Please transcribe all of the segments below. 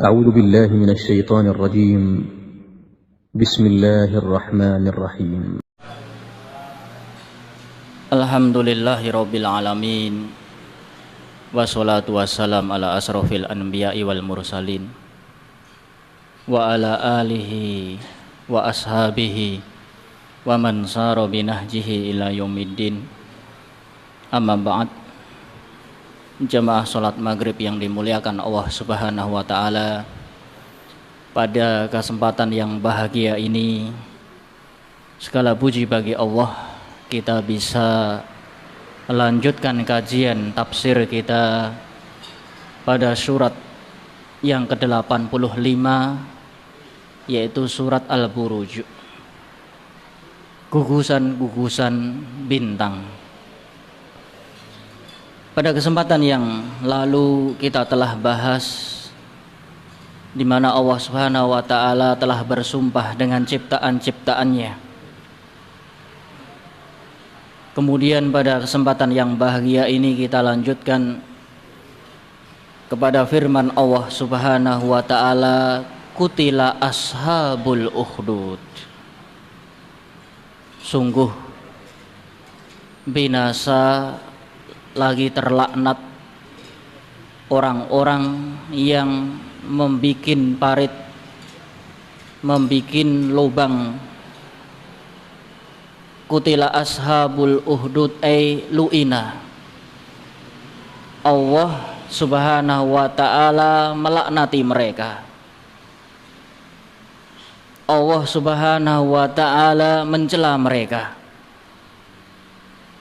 أعوذ بالله من الشيطان الرجيم. بسم الله الرحمن الرحيم. Alhamdulillahi rabbil alamin. Wassalatu wassalam ala asrofil anbiya'i wal mursalin wa ala alihi wa ashabihi wa man sara binahjihi ila yaumiddin. Amma ba'd. Jamaah salat maghrib yang dimuliakan Allah Subhanahu wa ta'ala, pada kesempatan yang bahagia ini segala puji bagi Allah, kita bisa melanjutkan kajian tafsir kita pada surat yang ke-85, yaitu surat Al-Buruj, gugusan-gugusan bintang. Pada kesempatan yang lalu kita telah bahas di mana Allah Subhanahu wa ta'ala telah bersumpah dengan ciptaan-ciptaannya. Kemudian pada kesempatan yang bahagia ini kita lanjutkan kepada firman Allah Subhanahu wa ta'ala, Qutila ashabul ukhdud. Sungguh binasa, lagi terlaknat orang-orang yang membikin parit, membikin lubang. Qutila ashabul ukhdud ay lu'ina. Allah Subhanahu wa ta'ala melaknati mereka. Allah Subhanahu wa ta'ala mencela mereka.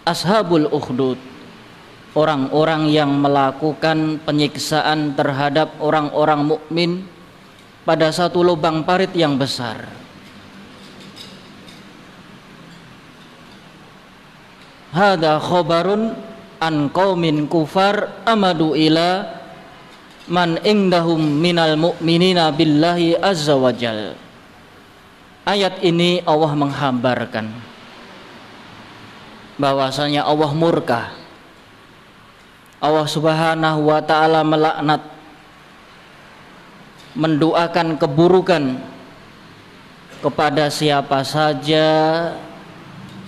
Ashabul ukhdud, orang-orang yang melakukan penyiksaan terhadap orang-orang mukmin pada satu lubang parit yang besar. Hada khobarun an qaumin kufar amadu ila man indahum minal mu'minina billahi azza wajal. Ayat ini Allah menghambarkan bahwasanya Allah murka. Allah Subhanahu wa ta'ala melaknat, mendoakan keburukan kepada siapa saja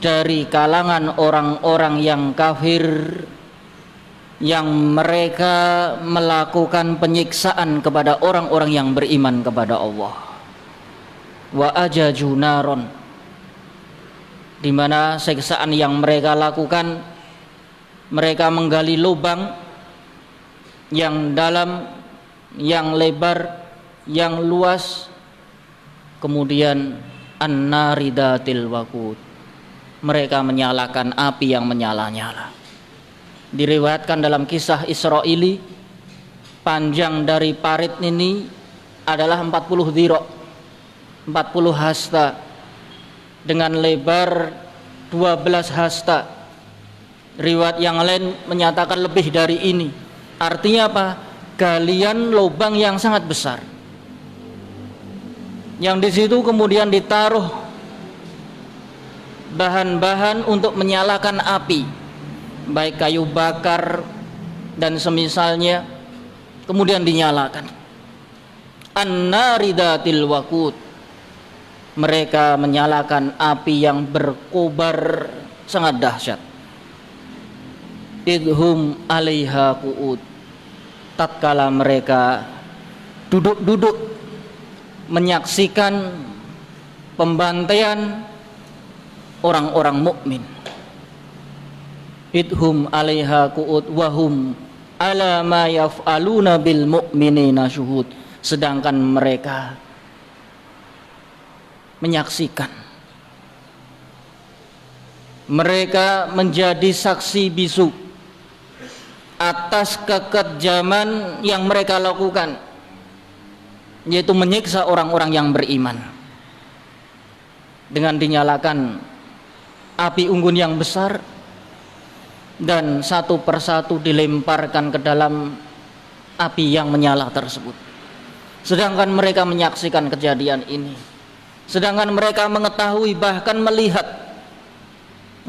dari kalangan orang-orang yang kafir, yang mereka melakukan penyiksaan kepada orang-orang yang beriman kepada Allah. Wa ajaju naron, di mana siksaan yang mereka lakukan, mereka menggali lubang yang dalam, yang lebar, yang luas, kemudian an-naridatil waqud, mereka menyalakan api yang menyala-nyala. Diriwayatkan dalam kisah Israili, panjang dari parit ini adalah 40 dhira', 40 hasta, dengan lebar 12 hasta. Riwayat yang lain menyatakan lebih dari ini. Artinya apa? Galian lubang yang sangat besar, yang di situ kemudian ditaruh bahan-bahan untuk menyalakan api, baik kayu bakar dan semisalnya, kemudian dinyalakan. An-naridatil waqud, mereka menyalakan api yang berkobar sangat dahsyat. Idhum alaiha qu'ud, tatkala mereka duduk-duduk menyaksikan pembantaian orang-orang mukmin. Idhum alaiha qu'ud wahum ala ma yaf'aluna bil mu'minina syuhud, sedangkan mereka menyaksikan, mereka menjadi saksi bisu atas kekejaman yang mereka lakukan, yaitu menyiksa orang-orang yang beriman dengan dinyalakan api unggun yang besar, dan satu persatu dilemparkan ke dalam api yang menyala tersebut. Sedangkan mereka menyaksikan kejadian ini, sedangkan mereka mengetahui, bahkan melihat.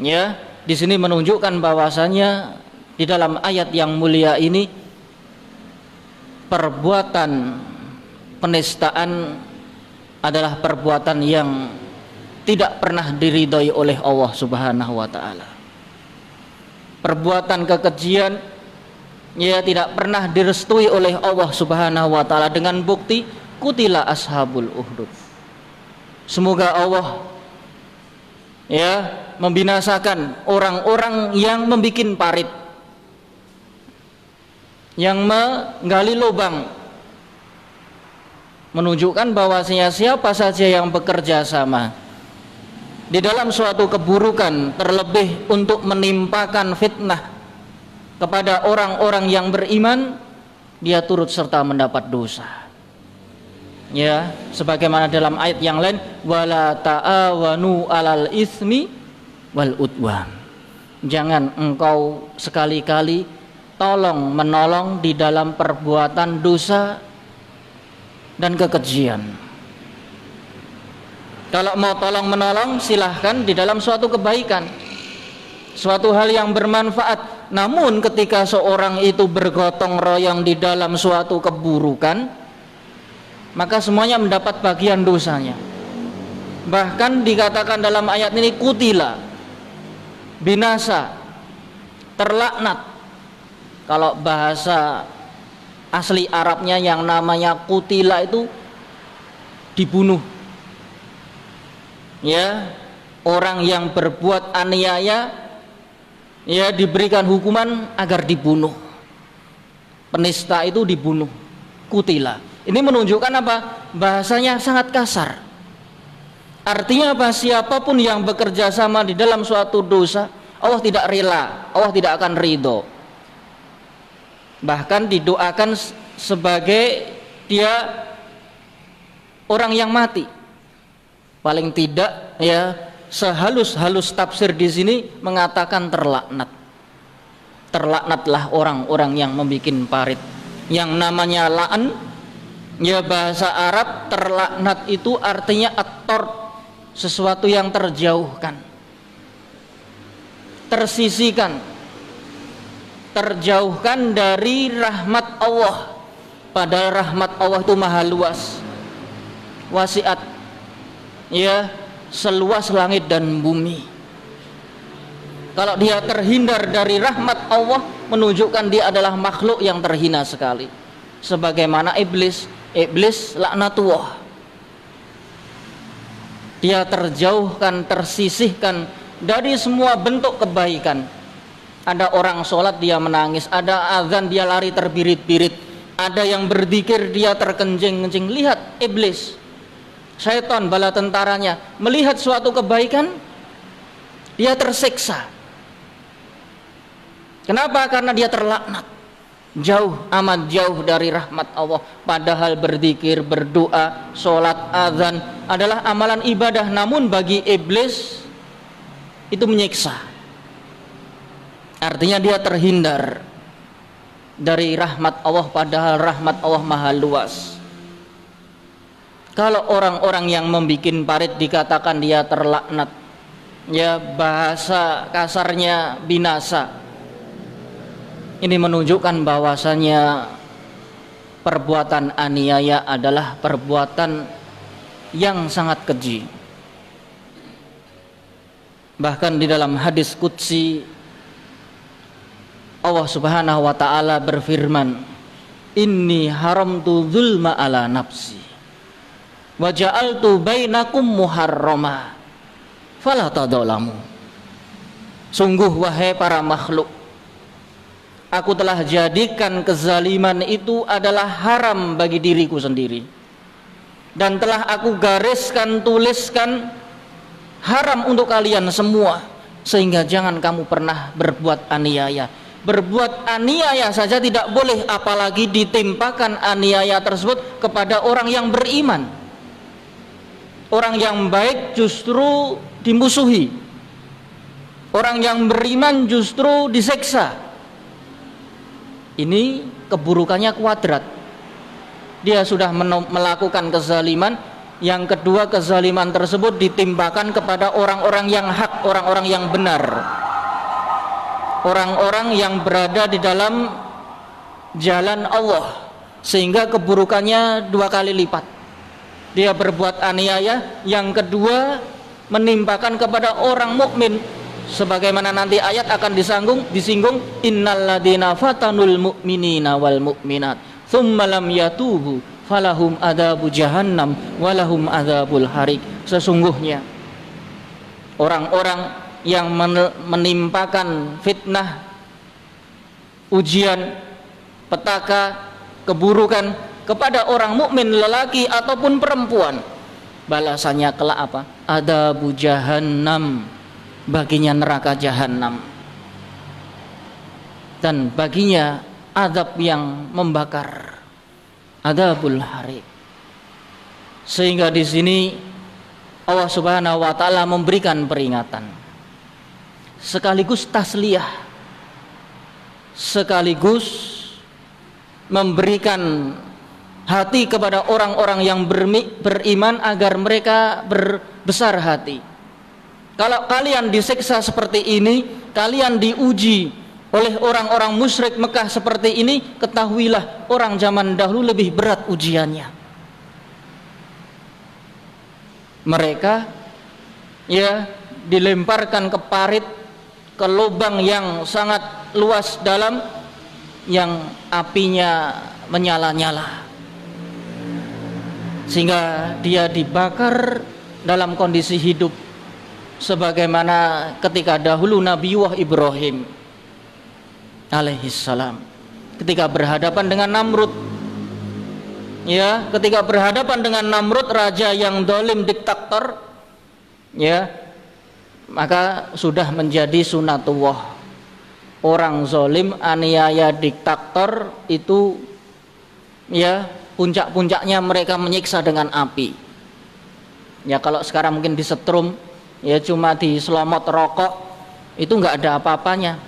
Ya, di sini menunjukkan bahwasanya di dalam ayat yang mulia ini perbuatan penistaan adalah perbuatan yang tidak pernah diridhoi oleh Allah Subhanahu wa taala. Perbuatan kekejian ya tidak pernah direstui oleh Allah Subhanahu wa taala dengan bukti qutila ashabul ukhdud. Semoga Allah ya membinasakan orang-orang yang membikin parit, yang menggali lubang, menunjukkan bahwasanya siapa saja yang bekerja sama di dalam suatu keburukan, terlebih untuk menimpakan fitnah kepada orang-orang yang beriman, dia turut serta mendapat dosa. Ya, sebagaimana dalam ayat yang lain, wala ta'awanu 'alal itsmi wal udwan. Jangan engkau sekali-kali tolong menolong di dalam perbuatan dosa dan kekejian. Kalau mau tolong menolong silahkan di dalam suatu kebaikan, suatu hal yang bermanfaat. Namun ketika seorang itu bergotong royong di dalam suatu keburukan, maka semuanya mendapat bagian dosanya. Bahkan dikatakan dalam ayat ini kutila, binasa, terlaknat. Kalau bahasa asli Arabnya yang namanya kutila itu dibunuh. Ya, orang yang berbuat aniaya ya diberikan hukuman agar dibunuh. Penista itu dibunuh, kutila. Ini menunjukkan apa? Bahasanya sangat kasar. Artinya apa? Siapapun yang bekerja sama di dalam suatu dosa, Allah tidak rela, Allah tidak akan ridho. Bahkan didoakan sebagai dia orang yang mati. Paling tidak ya sehalus-halus tafsir di sini mengatakan terlaknat. Terlaknatlah orang-orang yang membuat parit. Yang namanya la'an, ya bahasa Arab terlaknat itu artinya at-tard, sesuatu yang terjauhkan, tersisihkan, terjauhkan dari rahmat Allah. Padahal rahmat Allah itu maha luas, wasiat, ya seluas langit dan bumi. Kalau dia terhindar dari rahmat Allah, menunjukkan dia adalah makhluk yang terhina sekali. Sebagaimana iblis laknatullah, dia terjauhkan, tersisihkan dari semua bentuk kebaikan. Ada orang sholat dia menangis, ada azan dia lari terbirit-birit, ada yang berzikir dia terkencing-kencing. Lihat iblis, syaitan bala tentaranya, melihat suatu kebaikan dia tersiksa. Kenapa? Karena dia terlaknat, jauh, amat jauh dari rahmat Allah. Padahal berzikir, berdoa, sholat, azan adalah amalan ibadah, namun bagi iblis itu menyiksa. Artinya dia terhindar dari rahmat Allah, padahal rahmat Allah maha luas. Kalau orang-orang yang membuat parit dikatakan dia terlaknat, ya bahasa kasarnya binasa. Ini menunjukkan bahwasanya perbuatan aniaya adalah perbuatan yang sangat keji. Bahkan di dalam hadis qudsi Allah Subhanahu wa taala berfirman, "Inni haramtu dzulma ala nafsi wa ja'altu bainakum muharrama fala tadzalamu." Sungguh wahai para makhluk, aku telah jadikan kezaliman itu adalah haram bagi diriku sendiri, dan telah aku gariskan, tuliskan haram untuk kalian semua, sehingga jangan kamu pernah berbuat aniaya. Berbuat aniaya saja tidak boleh, apalagi ditimpakan aniaya tersebut kepada orang yang beriman. Orang yang baik justru dimusuhi, orang yang beriman justru disiksa. Ini keburukannya kuadrat. Dia sudah melakukan kezaliman. Yang kedua, kezaliman tersebut ditimpakan kepada orang-orang yang hak, orang-orang yang benar, orang-orang yang berada di dalam jalan Allah. sehingga keburukannya 2 kali lipat. Dia berbuat aniaya, yang kedua menimpakan kepada orang mukmin, sebagaimana nanti ayat akan disinggung, innalladzina fatanul mu'minina wal mu'minat tsumma lam yatubu falahum adzabu jahannam walahum adzabul harik. Sesungguhnya orang-orang yang menimpakan fitnah, ujian, petaka, keburukan kepada orang mukmin lelaki ataupun perempuan, balasannya kelak apa? Adzabu jahannam, baginya neraka jahanam, dan baginya azab yang membakar, adzabul harik. Sehingga di sini Allah Subhanahu wa taala memberikan peringatan sekaligus tasliyah, sekaligus memberikan hati kepada orang-orang yang beriman agar mereka berbesar hati. Kalau kalian disiksa seperti ini, kalian diuji oleh orang-orang musyrik Mekah seperti ini, ketahuilah orang zaman dahulu lebih berat ujiannya. Mereka ya dilemparkan ke parit, ke lubang yang sangat luas dalam, yang apinya menyala-nyala, sehingga dia dibakar dalam kondisi hidup, sebagaimana ketika dahulu Nabiullah Ibrahim alaihissalam ketika berhadapan dengan Namrud. Ya, ketika berhadapan dengan Namrud, raja yang zalim, diktator, ya, maka sudah menjadi sunatullah. Orang zalim, aniaya, diktator itu ya puncak-puncaknya mereka menyiksa dengan api. Ya, kalau sekarang mungkin disetrum, ya cuma diselomot rokok, itu nggak ada apa-apanya.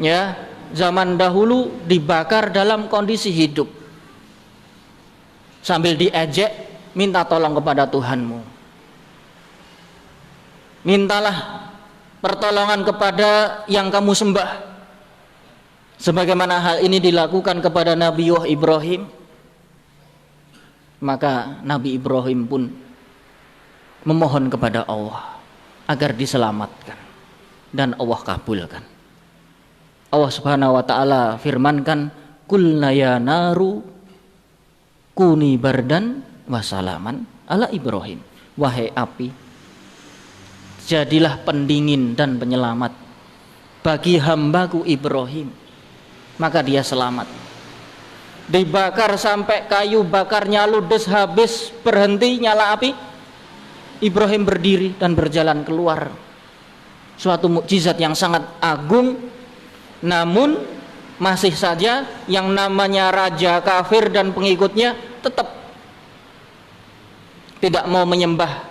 Ya, zaman dahulu dibakar dalam kondisi hidup, sambil diejek, minta tolong kepada Tuhanmu, mintalah pertolongan kepada yang kamu sembah, sebagaimana hal ini dilakukan kepada Nabiullah Ibrahim. Maka Nabi Ibrahim pun memohon kepada Allah agar diselamatkan, dan Allah kabulkan. Allah Subhanahu wa taala firmankan, qulna ya naru kuni bardan wasalaman ala Ibrahim. Wahai api, jadilah pendingin dan penyelamat bagi hambaku Ibrahim, maka dia selamat. Dibakar sampai kayu bakarnya ludes habis, berhenti nyala api, Ibrahim berdiri dan berjalan keluar. Suatu mukjizat yang sangat agung. Namun masih saja yang namanya raja kafir dan pengikutnya tetap tidak mau menyembah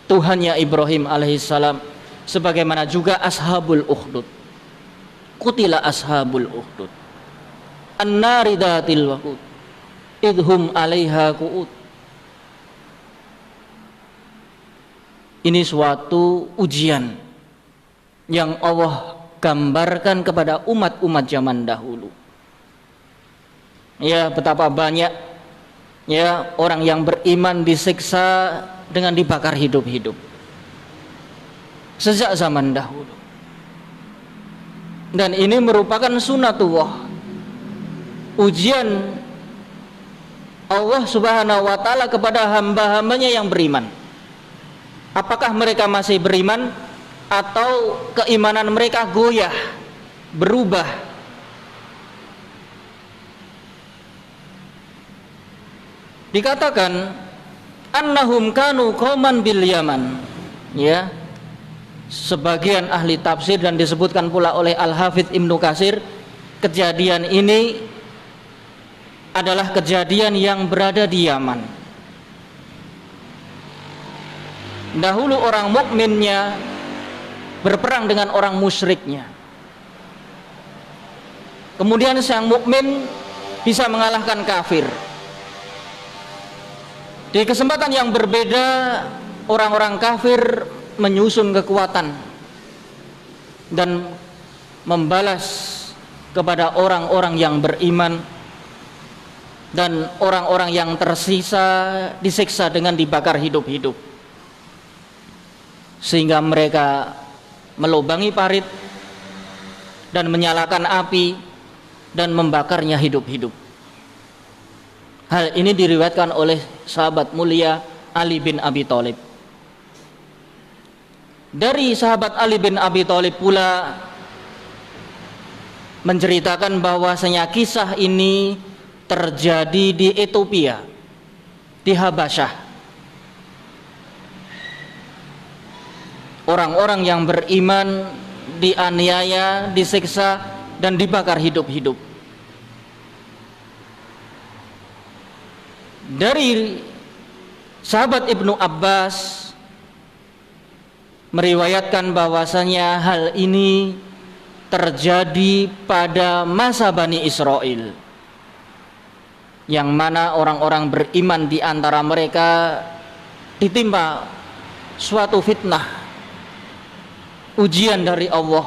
Tuhannya Ibrahim alaihissalam, sebagaimana juga ashabul ukhdud. Qutila ashabul ukhdud an-nari dhatil waqud idhum 'alaiha qu'ud. Ini suatu ujian yang Allah gambarkan kepada umat-umat zaman dahulu. Ya, betapa banyak ya orang yang beriman disiksa dengan dibakar hidup-hidup sejak zaman dahulu. Dan ini merupakan sunatullah, ujian Allah Subhanahu wa taala kepada hamba-hambanya yang beriman. Apakah mereka masih beriman atau keimanan mereka goyah, berubah? Dikatakan annahum kanu qauman bil Yaman. Ya, sebagian ahli tafsir dan disebutkan pula oleh Al-Hafidz Ibnu Katsir, kejadian ini adalah kejadian yang berada di Yaman. Dahulu orang mukminnya berperang dengan orang musyriknya. Kemudian sang mukmin bisa mengalahkan kafir. Di kesempatan yang berbeda, orang-orang kafir menyusun kekuatan dan membalas kepada orang-orang yang beriman dan orang-orang yang tersisa disiksa dengan dibakar hidup-hidup, sehingga mereka melubangi parit dan menyalakan api dan membakarnya hidup-hidup. Hal ini diriwayatkan oleh sahabat mulia Ali bin Abi Thalib. Dari sahabat Ali bin Abi Thalib pula menceritakan bahwasanya kisah ini terjadi di Ethiopia, di Habasyah. Orang-orang yang beriman dianiaya, disiksa, dan dibakar hidup-hidup. Dari sahabat Ibnu Abbas meriwayatkan bahwasanya hal ini terjadi pada masa Bani Israel, yang mana orang-orang beriman di antara mereka ditimpa suatu fitnah, ujian dari Allah,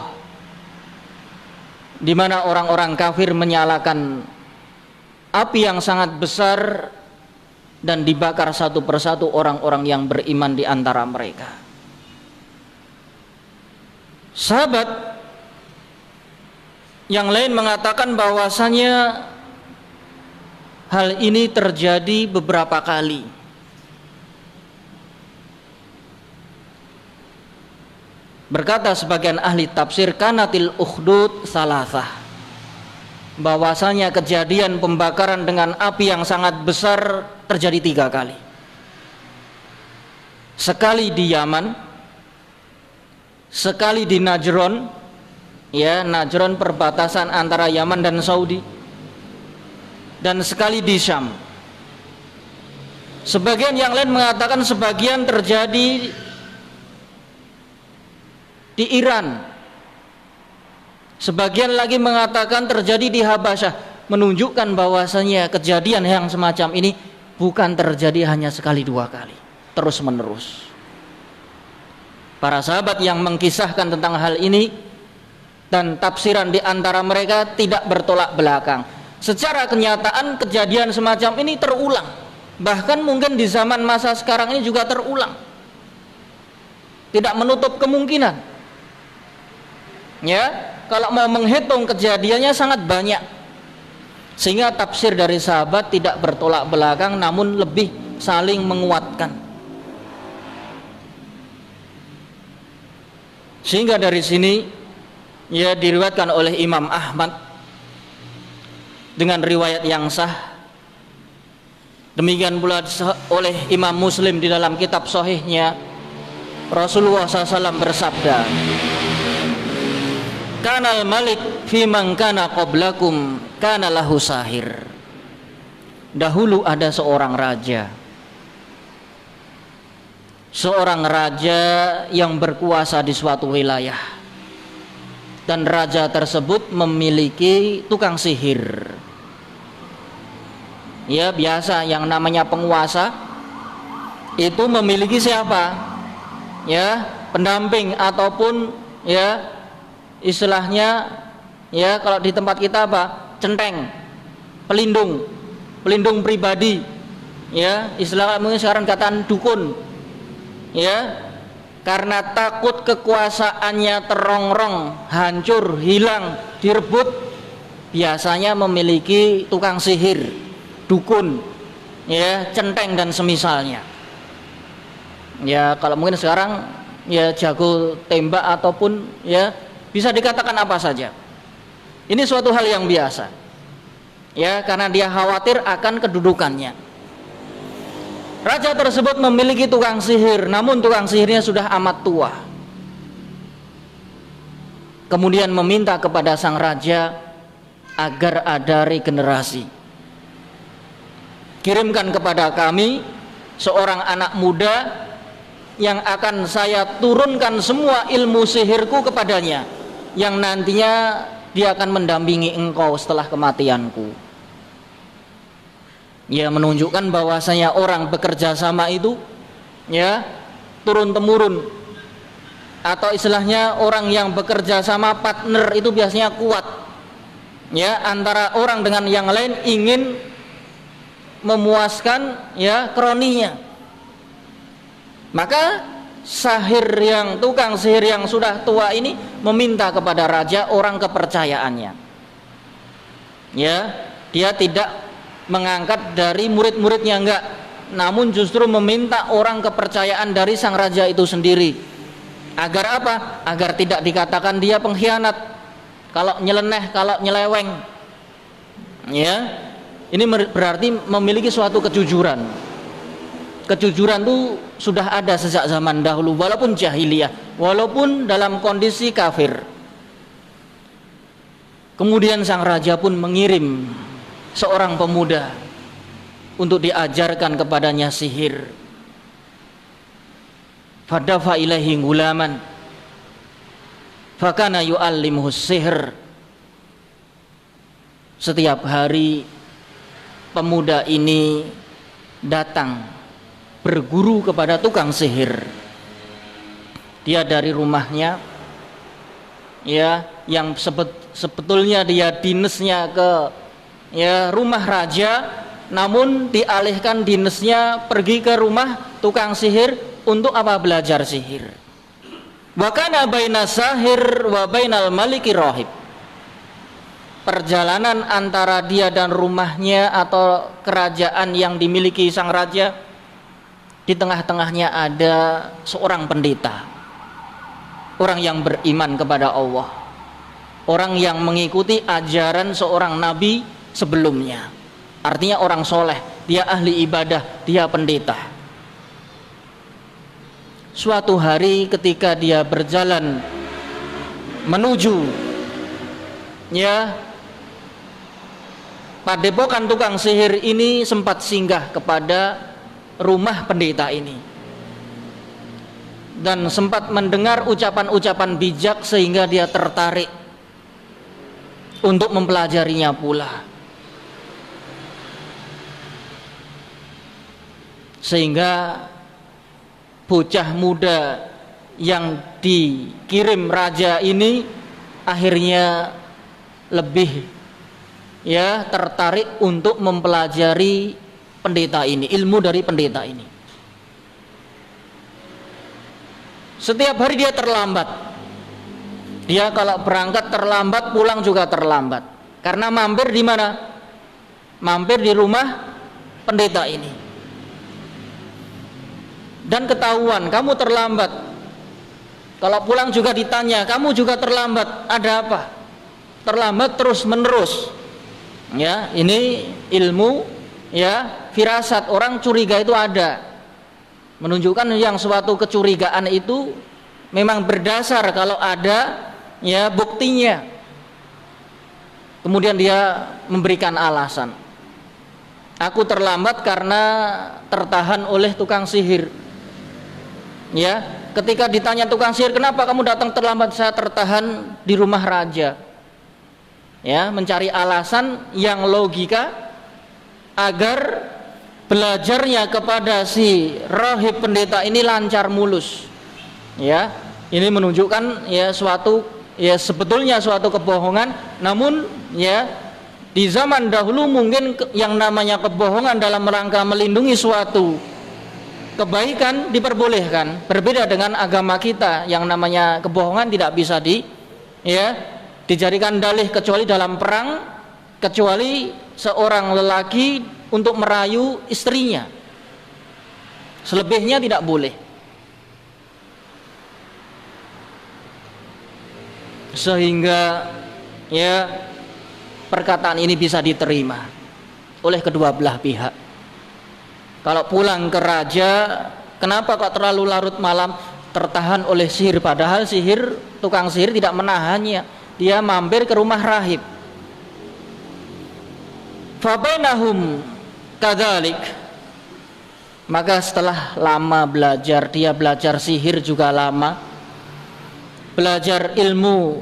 di mana orang-orang kafir menyalakan api yang sangat besar dan dibakar satu persatu orang-orang yang beriman di antara mereka. Sahabat yang lain mengatakan bahwasanya hal ini terjadi beberapa kali. Berkata sebagian ahli tafsir, kanatil ukhdud salasah, bahwasanya kejadian pembakaran dengan api yang sangat besar terjadi 3 kali. Sekali di Yaman, sekali di Najron, ya, Najron perbatasan antara Yaman dan Saudi, dan sekali di Syam. Sebagian yang lain mengatakan sebagian terjadi di Iran, sebagian lagi mengatakan terjadi di Habasyah, menunjukkan bahwasanya kejadian yang semacam ini bukan terjadi hanya sekali 2 kali, terus menerus. Para sahabat yang mengkisahkan tentang hal ini dan tafsiran di antara mereka tidak bertolak belakang. Secara kenyataan kejadian semacam ini terulang, bahkan mungkin di zaman masa sekarang ini juga terulang, tidak menutup kemungkinan. Ya, kalau mau menghitung kejadiannya sangat banyak, sehingga tafsir dari sahabat tidak bertolak belakang, namun lebih saling menguatkan. Sehingga dari sini ya diriwayatkan oleh Imam Ahmad dengan riwayat yang sah. Demikian pula oleh Imam Muslim di dalam kitab sahihnya, Rasulullah SAW bersabda, kanal malik fi man kana qablakum kana lahu sahir. Dahulu ada seorang raja, seorang raja yang berkuasa di suatu wilayah, dan raja tersebut memiliki tukang sihir. Ya, biasa yang namanya penguasa itu memiliki siapa? Ya, pendamping ataupun ya istilahnya, ya kalau di tempat kita apa? Centeng, pelindung pribadi, ya istilahnya mungkin sekarang kataan dukun, ya, karena takut kekuasaannya terongrong, hancur, hilang, direbut, biasanya memiliki tukang sihir, dukun, ya, centeng dan semisalnya. Ya kalau mungkin sekarang ya jago tembak ataupun ya bisa dikatakan apa saja. Ini suatu hal yang biasa, ya, karena dia khawatir akan kedudukannya. Raja tersebut memiliki tukang sihir, namun tukang sihirnya sudah amat tua. Kemudian meminta kepada sang raja agar ada regenerasi. Kirimkan kepada kami seorang anak muda yang akan saya turunkan semua ilmu sihirku kepadanya, yang nantinya dia akan mendampingi engkau setelah kematianku. Ya, menunjukkan bahwasanya orang bekerja sama itu ya turun temurun, atau istilahnya orang yang bekerja sama partner itu biasanya kuat, ya, antara orang dengan yang lain ingin memuaskan ya kroninya. Maka tukang sihir yang sudah tua ini meminta kepada raja orang kepercayaannya. Ya, dia tidak mengangkat dari murid-muridnya, enggak, namun justru meminta orang kepercayaan dari sang raja itu sendiri. Agar apa? Agar tidak dikatakan dia pengkhianat, kalau nyeleneh, kalau nyeleweng. Ya, ini berarti memiliki suatu kejujuran. Kejujuran itu sudah ada sejak zaman dahulu, walaupun jahiliyah, walaupun dalam kondisi kafir. Kemudian sang raja pun mengirim seorang pemuda untuk diajarkan kepadanya sihir. Fadafa ilaihi gulaman fakana yu'allimuhu sihr. Setiap hari pemuda ini datang berguru kepada tukang sihir. Dia dari rumahnya, ya, yang sebetulnya dia dinasnya ke ya rumah raja, namun dialihkan dinasnya pergi ke rumah tukang sihir untuk apa? Belajar sihir. Wa kana baina sahir wa bainal maliki rahib. Perjalanan antara dia dan rumahnya atau kerajaan yang dimiliki sang raja, di tengah-tengahnya ada seorang pendeta, orang yang beriman kepada Allah, orang yang mengikuti ajaran seorang nabi sebelumnya. Artinya orang soleh, dia ahli ibadah, dia pendeta. Suatu hari ketika dia berjalan menuju ya padepokan tukang sihir ini, sempat singgah kepada rumah pendeta ini dan sempat mendengar ucapan-ucapan bijak sehingga dia tertarik untuk mempelajarinya pula. Sehingga bocah muda yang dikirim raja ini akhirnya lebih ya tertarik untuk mempelajari pendeta ini, ilmu dari pendeta ini. Setiap hari dia terlambat. Dia kalau berangkat terlambat, pulang juga terlambat. Karena mampir di mana? Mampir di rumah pendeta ini. Dan ketahuan kamu terlambat. Kalau pulang juga ditanya, kamu juga terlambat. Ada apa? Terlambat terus menerus. Ya, ini ilmu ya, firasat, orang curiga itu ada, menunjukkan yang suatu kecurigaan itu memang berdasar kalau ada ya buktinya. Kemudian dia memberikan alasan, aku terlambat karena tertahan oleh tukang sihir. Ya, ketika ditanya tukang sihir, kenapa kamu datang terlambat? Saya tertahan di rumah raja. Ya, mencari alasan yang logika agar belajarnya kepada si rahib pendeta ini lancar mulus. Ya, ini menunjukkan ya suatu ya sebetulnya suatu kebohongan, namun ya di zaman dahulu mungkin yang namanya kebohongan dalam rangka melindungi suatu kebaikan diperbolehkan. Berbeda dengan agama kita yang namanya kebohongan tidak bisa dijadikan dalih kecuali dalam perang, kecuali seorang lelaki untuk merayu istrinya. Selebihnya tidak boleh. Sehingga ya perkataan ini bisa diterima oleh kedua belah pihak. Kalau pulang ke raja, kenapa kok terlalu larut malam? Tertahan oleh sihir, padahal tukang sihir tidak menahannya. Dia mampir ke rumah rahib. Fabainahum kadzalik. Maka setelah lama belajar, dia belajar sihir juga lama, belajar ilmu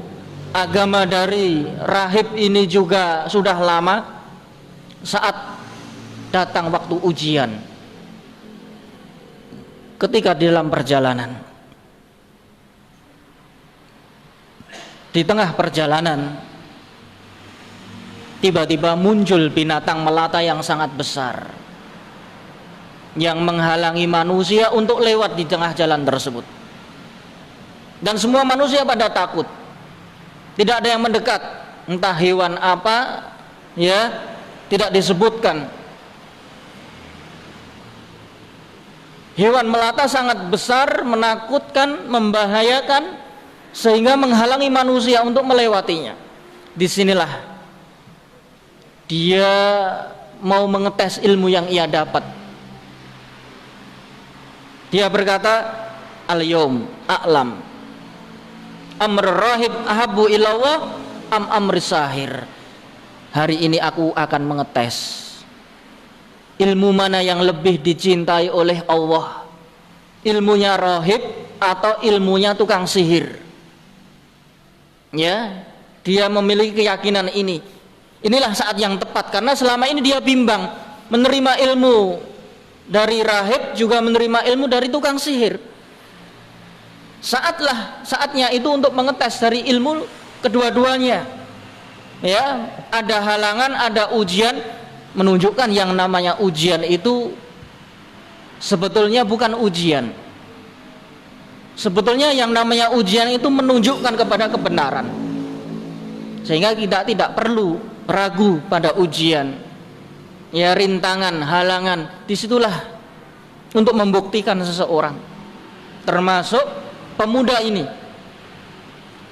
agama dari rahib ini juga sudah lama. Saat datang waktu ujian, ketika di dalam perjalanan, di tengah perjalanan tiba-tiba muncul binatang melata yang sangat besar. yang menghalangi manusia untuk lewat di tengah jalan tersebut. Dan semua manusia pada takut. Tidak ada yang mendekat, entah hewan apa, ya, tidak disebutkan. Hewan melata sangat besar, menakutkan, membahayakan, sehingga menghalangi manusia untuk melewatinya. Disinilah dia mau mengetes ilmu yang ia dapat. Dia berkata, al-yawm a'lam amr rahib ahabbu ilallah am amri sahir. Hari ini aku akan mengetes ilmu mana yang lebih dicintai oleh Allah, ilmunya rahib atau ilmunya tukang sihir. Ya, dia memiliki keyakinan ini. Inilah saat yang tepat, karena selama ini dia bimbang menerima ilmu dari rahib, juga menerima ilmu dari tukang sihir. Saatnya itu untuk mengetes dari ilmu kedua-duanya. Ya, ada halangan, ada ujian, menunjukkan yang namanya ujian itu sebetulnya bukan ujian. Sebetulnya yang namanya ujian itu menunjukkan kepada kebenaran. Sehingga kita tidak perlu ragu pada ujian. Ya, rintangan, halangan, disitulah untuk membuktikan seseorang, termasuk pemuda ini.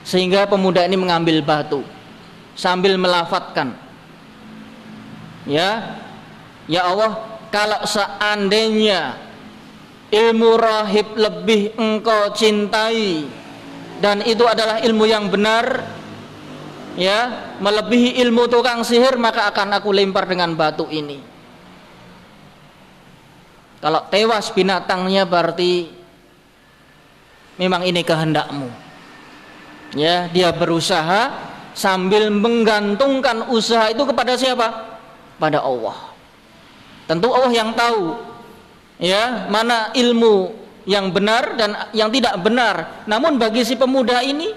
Sehingga pemuda ini mengambil batu sambil melafatkan, ya Allah, kalau seandainya ilmu rahib lebih engkau cintai dan itu adalah ilmu yang benar, ya, melebihi ilmu tukang sihir, maka akan aku lempar dengan batu ini. Kalau tewas binatangnya berarti memang ini kehendakmu. Ya, dia berusaha sambil menggantungkan usaha itu kepada siapa? Pada Allah. Tentu Allah yang tahu, ya, mana ilmu yang benar dan yang tidak benar. Namun bagi si pemuda ini,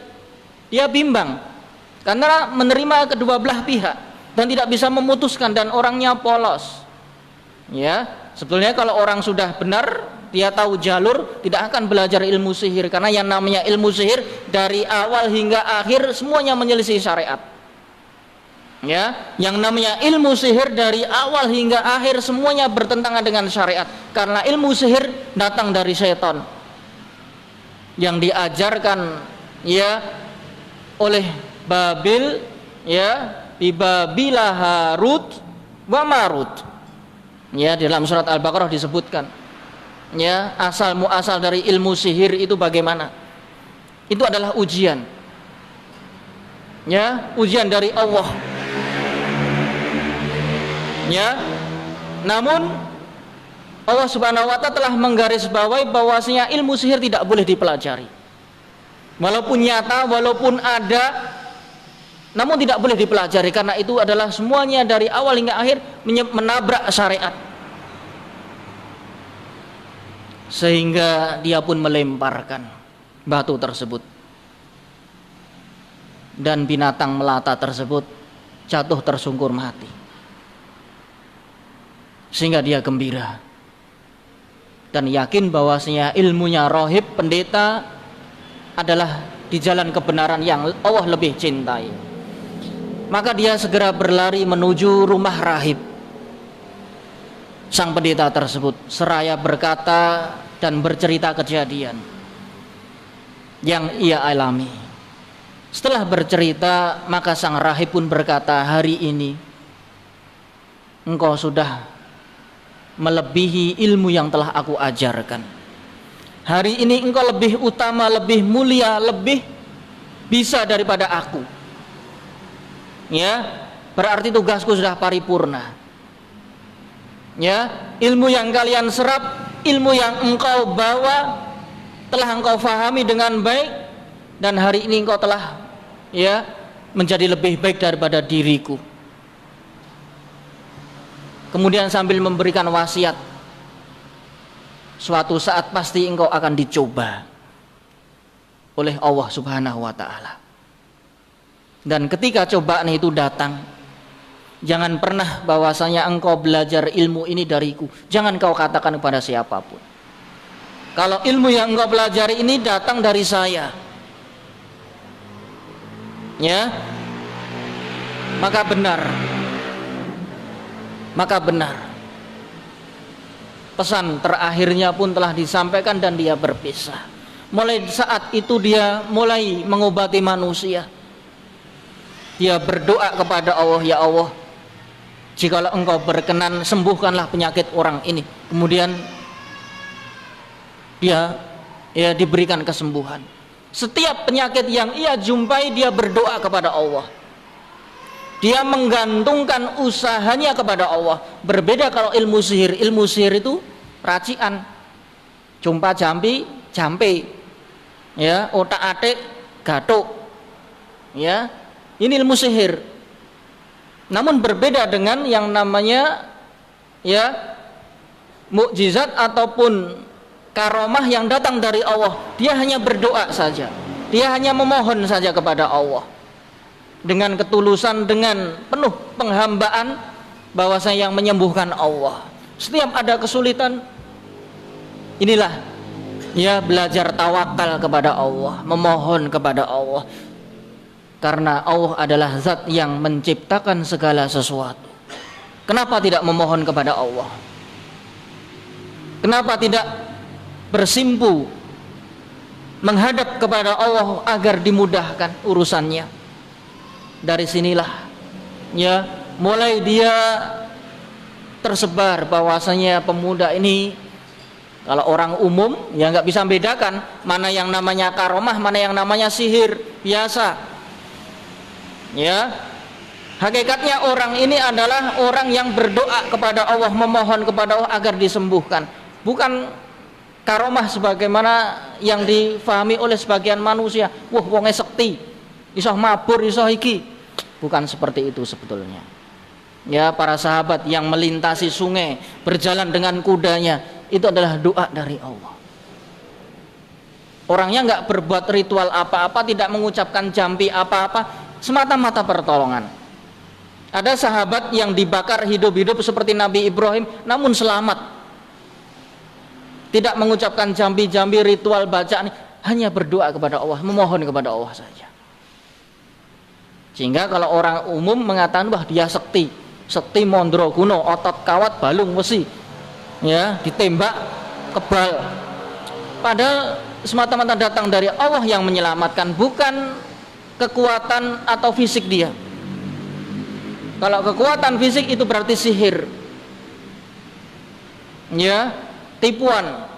dia bimbang karena menerima kedua belah pihak dan tidak bisa memutuskan, dan orangnya polos. Ya, sebetulnya kalau orang sudah benar, dia tahu jalur, tidak akan belajar ilmu sihir, karena yang namanya ilmu sihir dari awal hingga akhir semuanya menyelisih syariat. Ya, yang namanya ilmu sihir dari awal hingga akhir semuanya bertentangan dengan syariat, karena ilmu sihir datang dari setan yang diajarkan, ya, oleh Babil, ya, Bibabila Harut wa Marut. Ya, dalam surat Al-Baqarah disebutkan, ya, asal muasal dari ilmu sihir itu bagaimana? Itu adalah ujian. Ya, ujian dari Allah. Ya, namun Allah Subhanahu wa ta'ala telah menggarisbawahi bahwasanya ilmu sihir tidak boleh dipelajari. Walaupun nyata, walaupun ada, namun tidak boleh dipelajari, karena itu adalah semuanya dari awal hingga akhir menabrak syariat. Sehingga dia pun melemparkan batu tersebut, dan binatang melata tersebut jatuh tersungkur mati. Sehingga dia gembira dan yakin bahwasanya ilmunya rahib, pendeta, adalah di jalan kebenaran yang Allah lebih cintai. Maka dia segera berlari menuju rumah rahib sang pendeta tersebut, seraya berkata dan bercerita kejadian yang ia alami. Setelah bercerita, maka sang rahib pun berkata, hari ini engkau sudah melebihi ilmu yang telah aku ajarkan. Hari ini engkau lebih utama, lebih mulia, lebih bisa daripada aku. Ya, berarti tugasku sudah paripurna. Ya, ilmu yang kalian serap, ilmu yang engkau bawa telah engkau fahami dengan baik, dan hari ini engkau telah, ya, menjadi lebih baik daripada diriku. Kemudian sambil memberikan wasiat, suatu saat pasti engkau akan dicoba oleh Allah Subhanahu wa ta'ala. Dan ketika cobaan itu datang, Jangan pernah bahwasanya engkau belajar ilmu ini dariku. Jangan kau katakan kepada siapapun. Kalau ilmu yang engkau pelajari ini datang dari saya, ya, maka benar. Pesan terakhirnya pun telah disampaikan dan dia berpisah. Mulai saat itu dia mulai mengobati manusia. Dia berdoa kepada Allah, ya Allah, jikalau engkau berkenan, sembuhkanlah penyakit orang ini. Kemudian dia diberikan kesembuhan. Setiap penyakit yang ia jumpai, dia berdoa kepada Allah. Dia menggantungkan usahanya kepada Allah. Berbeda kalau ilmu sihir. Ilmu sihir itu racian, jumpa jampe, ya, otak-atik gatuk, ya, ini ilmu sihir. Namun berbeda dengan yang namanya, ya, mukjizat ataupun karomah yang datang dari Allah. Dia hanya berdoa saja, dia hanya memohon saja kepada Allah dengan ketulusan, dengan penuh penghambaan, bahwasanya yang menyembuhkan Allah. Setiap ada kesulitan, inilah, ya, belajar tawakal kepada Allah, memohon kepada Allah. Karena Allah adalah zat yang menciptakan segala sesuatu. Kenapa tidak memohon kepada Allah? Kenapa tidak bersimpu menghadap kepada Allah agar dimudahkan urusannya? Dari sinilah, ya, mulai dia tersebar bahwasanya pemuda ini, kalau orang umum ya nggak bisa membedakan mana yang namanya karomah, mana yang namanya sihir biasa. Ya, hakikatnya orang ini adalah orang yang berdoa kepada Allah, memohon kepada Allah agar disembuhkan. Bukan karomah sebagaimana yang difahami oleh sebagian manusia. Wah, wonge sekti, iso mabur, iso iki. Bukan seperti itu sebetulnya. Ya, para sahabat yang melintasi sungai, berjalan dengan kudanya, itu adalah doa dari Allah. Orangnya nggak berbuat ritual apa-apa, tidak mengucapkan jampi apa-apa, semata-mata pertolongan. Ada sahabat yang dibakar hidup-hidup seperti Nabi Ibrahim, namun selamat. Tidak mengucapkan jambi-jambi, ritual bacaan, hanya berdoa kepada Allah, memohon kepada Allah saja. Sehingga kalau orang umum mengatakan, wah, dia sekti mondro kuno, otot kawat balung besi, ya, ditembak kebal. Padahal semata-mata datang dari Allah yang menyelamatkan, bukan kekuatan atau fisik dia. Kalau kekuatan fisik itu berarti sihir, ya, tipuan.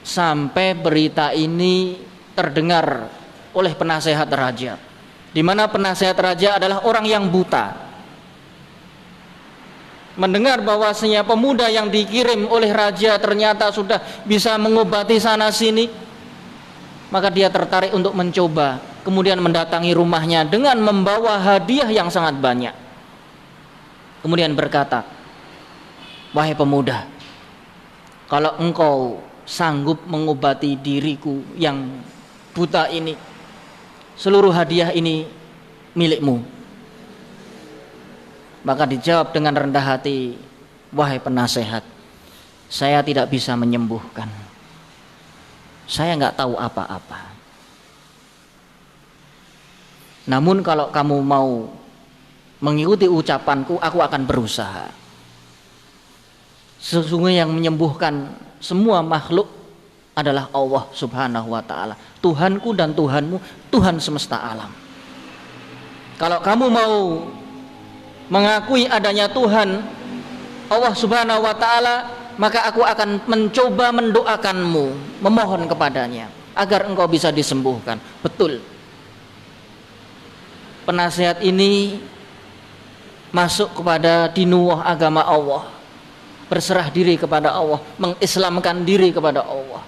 Sampai berita ini terdengar oleh penasehat raja, di mana penasehat raja adalah orang yang buta. Mendengar bahwasanya pemuda yang dikirim oleh raja ternyata sudah bisa mengobati sana sini, maka dia tertarik untuk mencoba. Kemudian mendatangi rumahnya dengan membawa hadiah yang sangat banyak. Kemudian berkata, wahai pemuda, kalau engkau sanggup mengobati diriku yang buta ini, seluruh hadiah ini milikmu. Maka dijawab dengan rendah hati, wahai penasehat, saya tidak bisa menyembuhkan, saya nggak tahu apa-apa. Namun kalau kamu mau mengikuti ucapanku, aku akan berusaha. Sesungguhnya yang menyembuhkan semua makhluk adalah Allah Subhanahu wa ta'ala, Tuhanku dan Tuhanmu, Tuhan semesta alam. Kalau kamu mau mengakui adanya Tuhan Allah Subhanahu wa ta'ala, maka aku akan mencoba mendoakanmu, memohon kepadanya agar engkau bisa disembuhkan. Betul, penasihat ini masuk kepada dinuwah agama Allah, berserah diri kepada Allah, mengislamkan diri kepada Allah.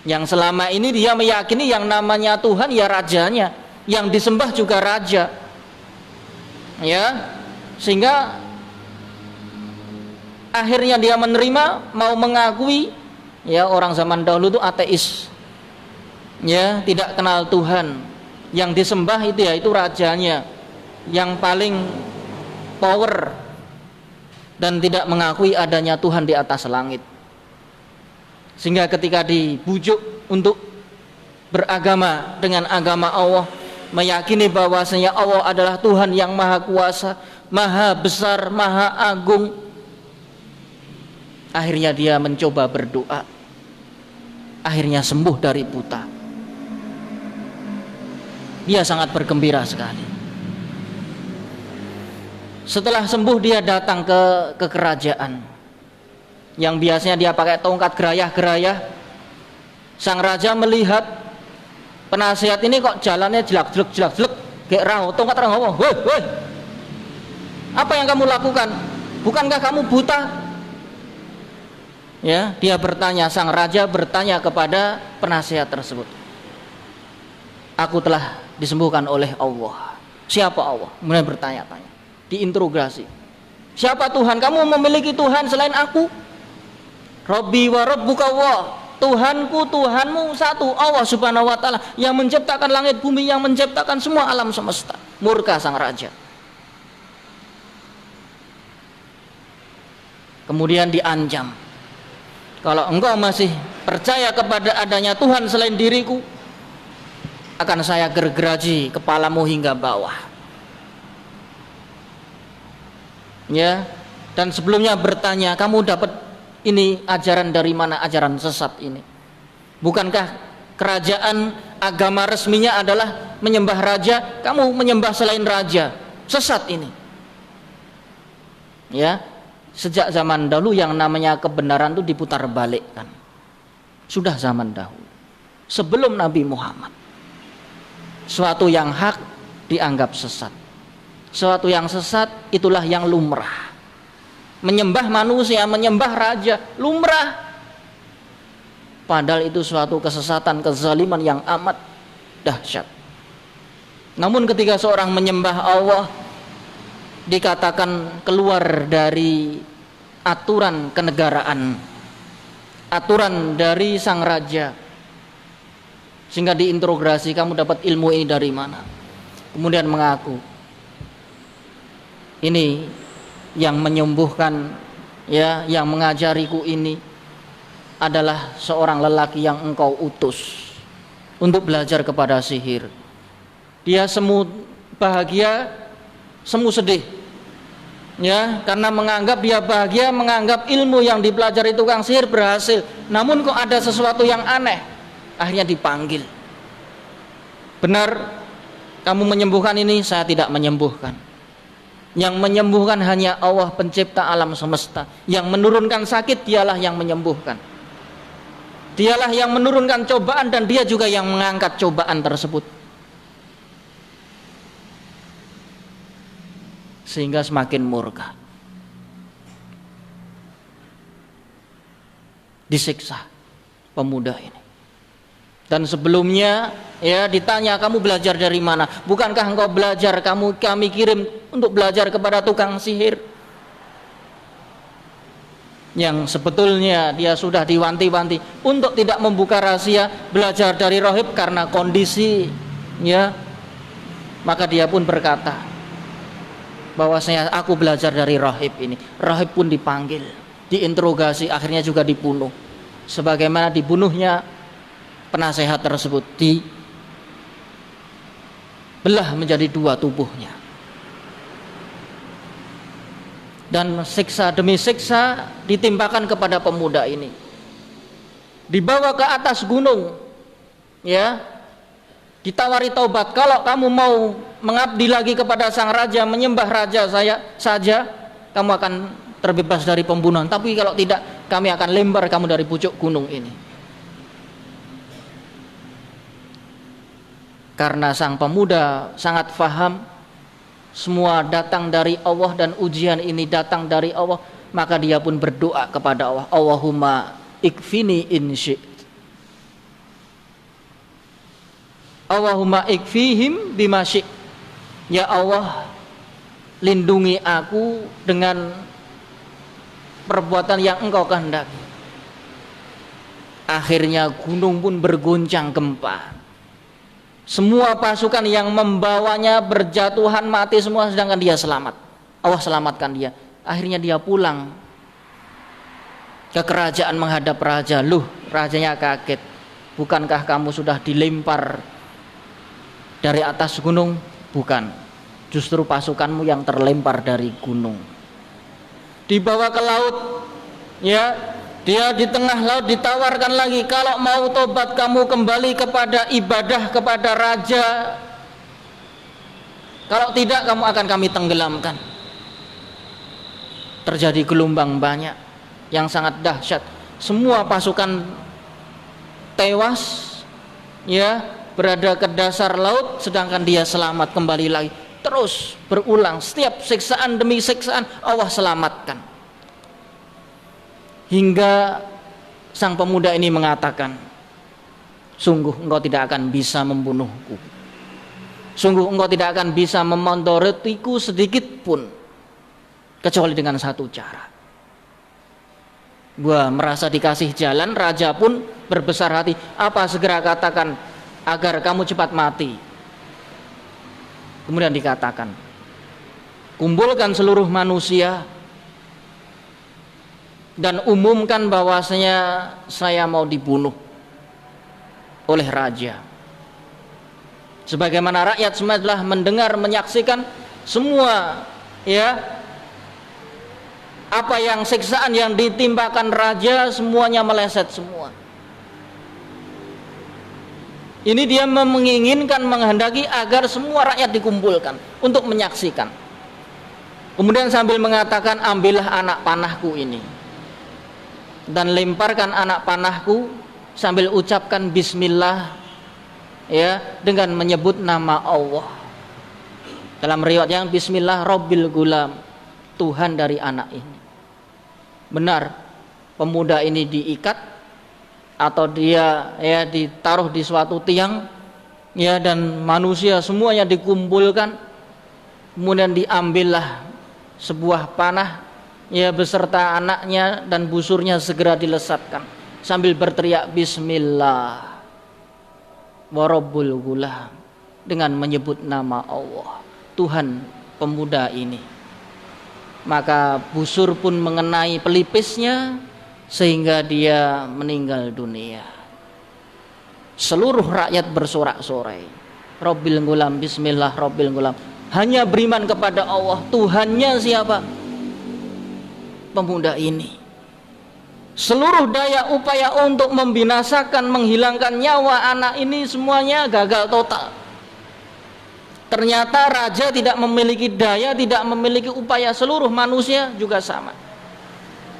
Yang selama ini dia meyakini yang namanya Tuhan ya rajanya, yang disembah juga raja, ya, sehingga akhirnya dia menerima, mau mengakui, ya, orang zaman dahulu itu ateis, ya, tidak kenal Tuhan, yang disembah itu ya itu rajanya yang paling power dan tidak mengakui adanya Tuhan di atas langit. Sehingga ketika dibujuk untuk beragama dengan agama Allah, meyakini bahwasanya Allah adalah Tuhan yang maha kuasa, maha besar, maha agung, akhirnya dia mencoba berdoa, akhirnya sembuh dari buta. Dia sangat bergembira sekali. Setelah sembuh dia datang ke kerajaan yang biasanya dia pakai tongkat gerayah-gerayah. Sang raja melihat penasihat ini kok jalannya jelak-jelek kayak raho tongkat raho. Woi, apa yang kamu lakukan? Bukankah kamu buta? Ya, dia bertanya, sang raja bertanya kepada penasihat tersebut. Aku telah disembuhkan oleh Allah. Siapa Allah? Kemudian bertanya-tanya, diinterogasi. Siapa Tuhan? Kamu memiliki Tuhan selain aku? Rabbi wa rabbuka Allah. Tuhanku, Tuhanmu satu, Allah subhanahu wa ta'ala, yang menciptakan langit bumi, yang menciptakan semua alam semesta. Murka sang raja. Kemudian diancam, kalau engkau masih percaya kepada adanya Tuhan selain diriku, akan saya gergaji kepalamu hingga bawah. Ya, dan sebelumnya bertanya, kamu dapat ini ajaran dari mana, ajaran sesat ini? Bukankah kerajaan agama resminya adalah menyembah raja, kamu menyembah selain raja? Sesat ini. Ya, sejak zaman dahulu yang namanya kebenaran itu diputar balikkan. Sudah zaman dahulu, sebelum Nabi Muhammad. Suatu yang hak dianggap sesat, suatu yang sesat itulah yang lumrah. Menyembah manusia, menyembah raja, lumrah. Padahal itu suatu kesesatan, kezaliman yang amat dahsyat. Namun ketika seorang menyembah Allah, dikatakan keluar dari aturan kenegaraan, aturan dari sang raja, sehingga diinterogasi, kamu dapat ilmu ini dari mana? Kemudian mengaku, ini yang menyembuhkan, ya, yang mengajariku ini adalah seorang lelaki yang engkau utus untuk belajar kepada sihir. Dia semu bahagia, semu sedih, ya, karena menganggap dia bahagia, menganggap ilmu yang dipelajari tukang sihir berhasil. Namun kok ada sesuatu yang aneh. Akhirnya dipanggil. Benar, kamu menyembuhkan ini? Saya tidak menyembuhkan. Yang menyembuhkan hanya Allah pencipta alam semesta. Yang menurunkan sakit dialah yang menyembuhkan. Dialah yang menurunkan cobaan, dan dia juga yang mengangkat cobaan tersebut. Sehingga semakin murka. Disiksa pemuda ini. Dan sebelumnya, ya, ditanya, kamu belajar dari mana? Bukankah engkau belajar, kami kirim untuk belajar kepada tukang sihir? Yang sebetulnya dia sudah diwanti-wanti untuk tidak membuka rahasia belajar dari rahib karena kondisi, ya. Maka dia pun berkata bahwasanya aku belajar dari rahib ini. Rahib pun dipanggil, diinterogasi, akhirnya juga dibunuh. Sebagaimana dibunuhnya penasehat tersebut, dibelah menjadi dua tubuhnya. Dan siksa demi siksa ditimpakan kepada pemuda ini. Dibawa ke atas gunung, ya, ditawari taubat. Kalau kamu mau mengabdi lagi kepada sang raja, menyembah raja saya saja, kamu akan terbebas dari pembunuhan. Tapi kalau tidak, kami akan lempar kamu dari pucuk gunung ini. Karena sang pemuda sangat faham semua datang dari Allah dan ujian ini datang dari Allah, maka dia pun berdoa kepada Allah, Allahumma ikfini in syi'ta, Allahumma ikfihim bima syi'ta, ya Allah, lindungi aku dengan perbuatan yang engkau kehendaki. Akhirnya gunung pun berguncang gempa. Semua pasukan yang membawanya berjatuhan mati semua, sedangkan dia selamat. Allah selamatkan dia. Akhirnya dia pulang ke kerajaan menghadap raja. Loh, rajanya kaget. Bukankah kamu sudah dilempar dari atas gunung? Bukan. Justru pasukanmu yang terlempar dari gunung. Dibawa ke laut, ya. Dia di tengah laut ditawarkan lagi, kalau mau tobat kamu kembali kepada ibadah kepada raja, kalau tidak kamu akan kami tenggelamkan. Terjadi gelombang banyak yang sangat dahsyat. Semua pasukan tewas, ya, berada ke dasar laut, sedangkan dia selamat kembali lagi. Terus berulang, setiap siksaan demi siksaan Allah selamatkan. Hingga sang pemuda ini mengatakan, sungguh engkau tidak akan bisa membunuhku, sungguh engkau tidak akan bisa memondoretiku sedikit pun, kecuali dengan satu cara. Gua merasa dikasih jalan. Raja pun berbesar hati, apa segera katakan agar kamu cepat mati. Kemudian dikatakan, kumpulkan seluruh manusia dan umumkan bahwasanya saya mau dibunuh oleh raja. Sebagaimana rakyat semua telah mendengar, menyaksikan semua, ya, apa yang siksaan yang ditimpakan raja, semuanya meleset semua. Ini dia menginginkan, menghendaki agar semua rakyat dikumpulkan untuk menyaksikan. Kemudian sambil mengatakan, ambillah anak panahku ini dan lemparkan anak panahku sambil ucapkan bismillah, ya, dengan menyebut nama Allah. Dalam riwayat yang bismillah Rabbil Gulam, Tuhan dari anak ini. Benar, pemuda ini diikat atau dia, ya, ditaruh di suatu tiang, ya, dan manusia semuanya dikumpulkan. Kemudian diambillah sebuah panah, ya, beserta anaknya dan busurnya segera dilesatkan sambil berteriak bismillah warabbul gulam, dengan menyebut nama Allah, Tuhan pemuda ini. Maka busur pun mengenai pelipisnya sehingga dia meninggal dunia. Seluruh rakyat bersorak-sorai, Rabbil gulam, bismillah Rabbil gulam, hanya beriman kepada Allah. Tuhannya siapa? Pemuda ini. Seluruh daya upaya untuk membinasakan, menghilangkan nyawa anak ini semuanya gagal total. Ternyata raja tidak memiliki daya, tidak memiliki upaya. Seluruh manusia juga sama.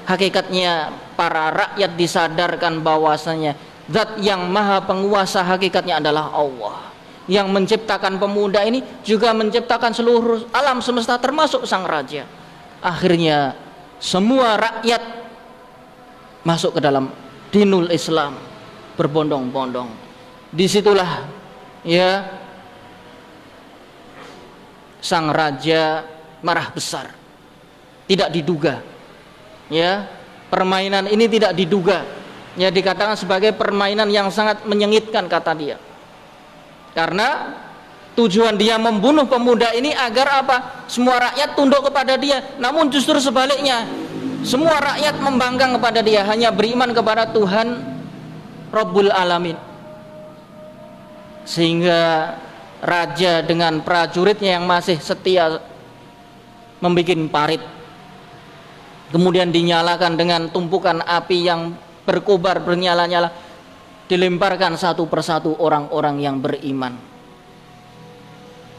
Hakikatnya para rakyat disadarkan bahwasanya zat yang maha penguasa hakikatnya adalah Allah, yang menciptakan pemuda ini, juga menciptakan seluruh alam semesta termasuk sang raja. Akhirnya semua rakyat masuk ke dalam dinul Islam berbondong-bondong. Disitulah, ya, sang raja marah besar. Tidak diduga, ya, permainan ini tidak diduga, ya, dikatakan sebagai permainan yang sangat menyengitkan, kata dia. Karena tujuan dia membunuh pemuda ini agar apa? Semua rakyat tunduk kepada dia. Namun justru sebaliknya, semua rakyat membangkang kepada dia, hanya beriman kepada Tuhan Rabbul Alamin. Sehingga raja dengan prajuritnya yang masih setia membuat parit, kemudian dinyalakan dengan tumpukan api yang berkobar bernyala-nyala, dilemparkan satu persatu orang-orang yang beriman.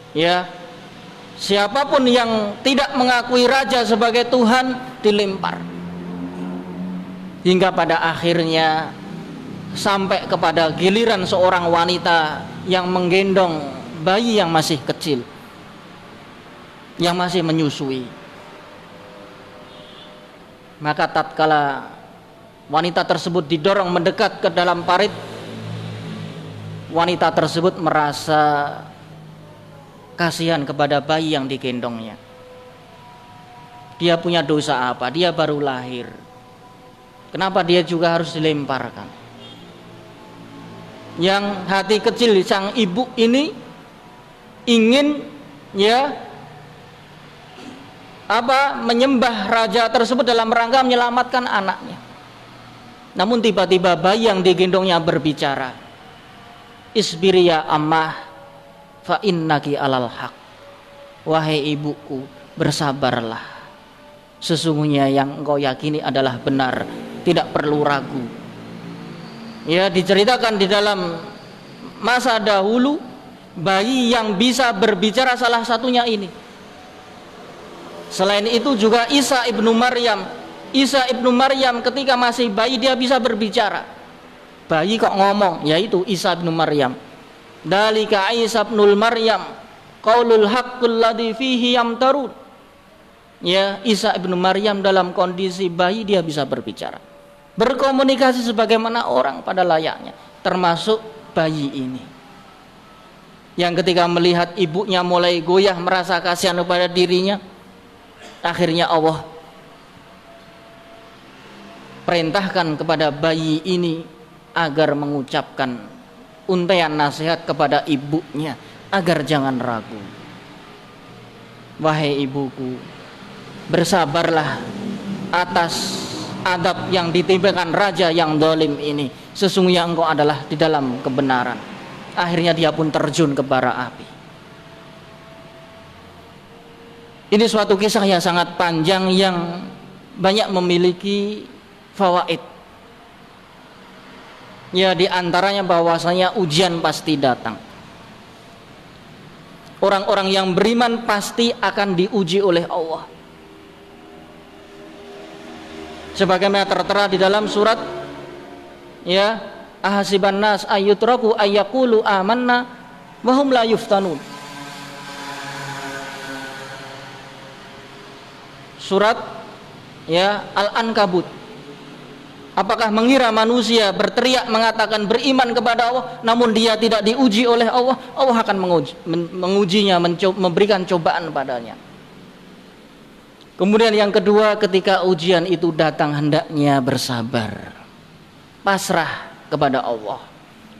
Ya, siapapun yang tidak mengakui raja sebagai Tuhan dilempar. Hingga pada akhirnya sampai kepada giliran seorang wanita yang menggendong bayi yang masih kecil, yang masih menyusui. Maka tatkala wanita tersebut didorong mendekat ke dalam parit, wanita tersebut merasa kasihan kepada bayi yang digendongnya. Dia punya dosa apa? Dia baru lahir. Kenapa dia juga harus dilemparkan? yang hati kecil sang ibu ini ingin menyembah raja tersebut dalam rangka menyelamatkan anaknya. Namun tiba-tiba bayi yang digendongnya berbicara, isbiri ya ammah fa innaki alal haq. Wahai ibuku, bersabarlah, sesungguhnya yang engkau yakini adalah benar, tidak perlu ragu. Ya, diceritakan di dalam masa dahulu bayi yang bisa berbicara salah satunya ini. Selain itu juga Isa ibnu Maryam. Isa ibnu Maryam ketika masih bayi dia bisa berbicara. Bayi kok ngomong, yaitu Isa ibnu Maryam. Dalika Isa ibnul Maryam qaulul haqqul ladzi fihi yamtarun. Ya, Isa ibnu Maryam dalam kondisi bayi dia bisa berbicara, berkomunikasi sebagaimana orang pada layaknya, termasuk bayi ini yang ketika melihat ibunya mulai goyah merasa kasihan kepada dirinya, akhirnya Allah perintahkan kepada bayi ini agar mengucapkan untaian nasihat kepada ibunya agar jangan ragu. Wahai ibuku, bersabarlah atas adab yang ditimpakan raja yang zalim ini, sesungguhnya engkau adalah di dalam kebenaran. Akhirnya dia pun terjun ke bara api. Ini suatu kisah yang sangat panjang yang banyak memiliki fawaid. Ya, di antaranya bahwasanya ujian pasti datang. Orang-orang yang beriman pasti akan diuji oleh Allah. Sebagaimana tertera di dalam surat ahasiban nas ayyutraku ayyaqulu amanna wa hum la yuftanun. Surat Al-Ankabut. Apakah mengira manusia berteriak mengatakan beriman kepada Allah namun dia tidak diuji oleh Allah? Allah akan mengujinya, memberikan cobaan padanya. Kemudian yang kedua, ketika ujian itu datang hendaknya bersabar, pasrah kepada Allah.